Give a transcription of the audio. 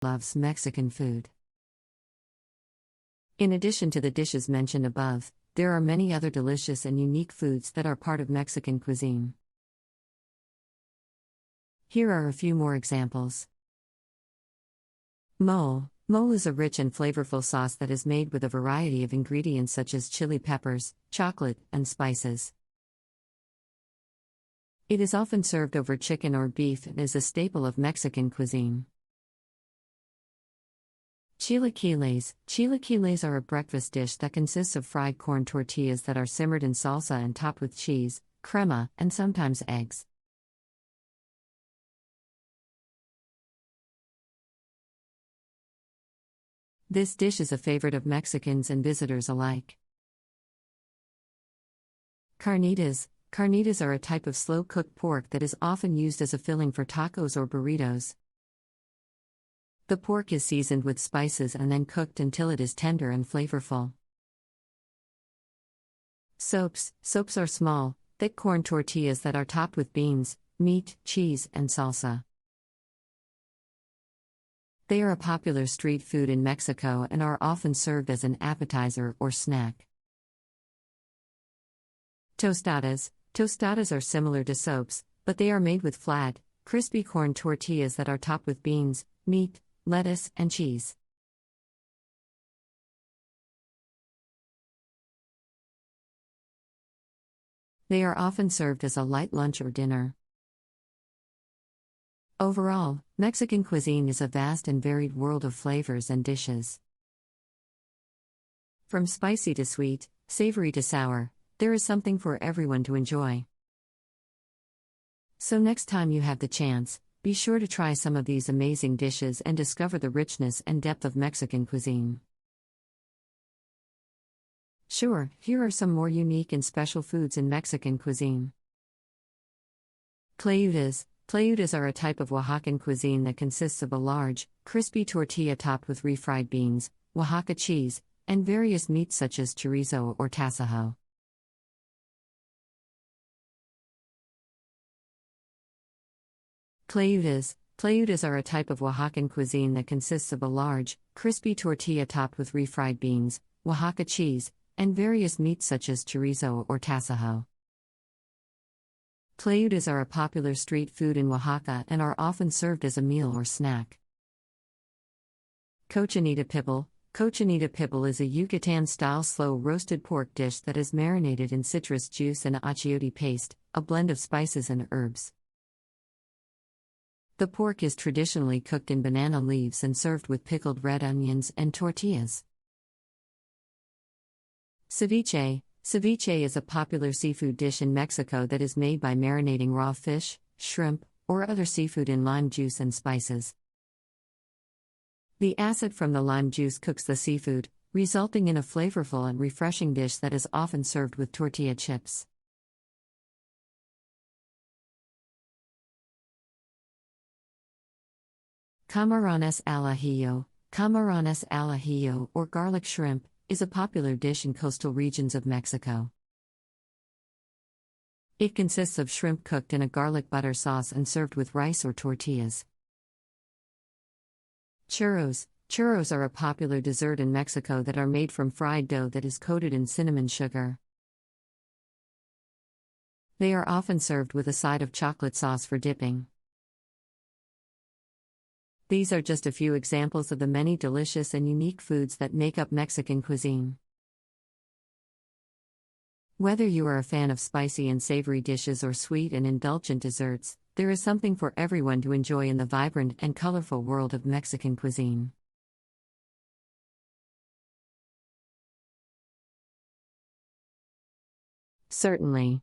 loves Mexican food. In addition to the dishes mentioned above, there are many other delicious and unique foods that are part of Mexican cuisine. Here are a few more examples. Mole. Mole is a rich and flavorful sauce that is made with a variety of ingredients such as chili peppers, chocolate, and spices. It is often served over chicken or beef and is a staple of Mexican cuisine. Chilaquiles. Chilaquiles are a breakfast dish that consists of fried corn tortillas that are simmered in salsa and topped with cheese, crema, and sometimes eggs. This dish is a favorite of Mexicans and visitors alike. Carnitas. Carnitas are a type of slow-cooked pork that is often used as a filling for tacos or burritos. The pork is seasoned with spices and then cooked until it is tender and flavorful. Sopes. Sopes are small, thick corn tortillas that are topped with beans, meat, cheese, and salsa. They are a popular street food in Mexico and are often served as an appetizer or snack. Tostadas. Tostadas are similar to sopes, but they are made with flat, crispy corn tortillas that are topped with beans, meat, lettuce, and cheese. They are often served as a light lunch or dinner. Overall, Mexican cuisine is a vast and varied world of flavors and dishes. From spicy to sweet, savory to sour, there is something for everyone to enjoy. So next time you have the chance, be sure to try some of these amazing dishes and discover the richness and depth of Mexican cuisine. Sure, here are some more unique and special foods in Mexican cuisine. Tlayudas. Tlayudas are a type of Oaxacan cuisine that consists of a large, crispy tortilla topped with refried beans, Oaxaca cheese, and various meats such as chorizo or tasajo. Tlayudas. Tlayudas are a type of Oaxacan cuisine that consists of a large, crispy tortilla topped with refried beans, Oaxaca cheese, and various meats such as chorizo or tasajo. Tlayudas are a popular street food in Oaxaca and are often served as a meal or snack. Cochinita pibil. Cochinita pibil is a Yucatan-style slow-roasted pork dish that is marinated in citrus juice and achiote paste, a blend of spices and herbs. The pork is traditionally cooked in banana leaves and served with pickled red onions and tortillas. Ceviche. Ceviche is a popular seafood dish in Mexico that is made by marinating raw fish, shrimp, or other seafood in lime juice and spices. The acid from the lime juice cooks the seafood, resulting in a flavorful and refreshing dish that is often served with tortilla chips. Camarones al ajillo. Camarones al ajillo, or garlic shrimp, is a popular dish in coastal regions of Mexico. It consists of shrimp cooked in a garlic butter sauce and served with rice or tortillas. Churros. Churros are a popular dessert in Mexico that are made from fried dough that is coated in cinnamon sugar. They are often served with a side of chocolate sauce for dipping. These are just a few examples of the many delicious and unique foods that make up Mexican cuisine. Whether you are a fan of spicy and savory dishes or sweet and indulgent desserts, there is something for everyone to enjoy in the vibrant and colorful world of Mexican cuisine. Certainly.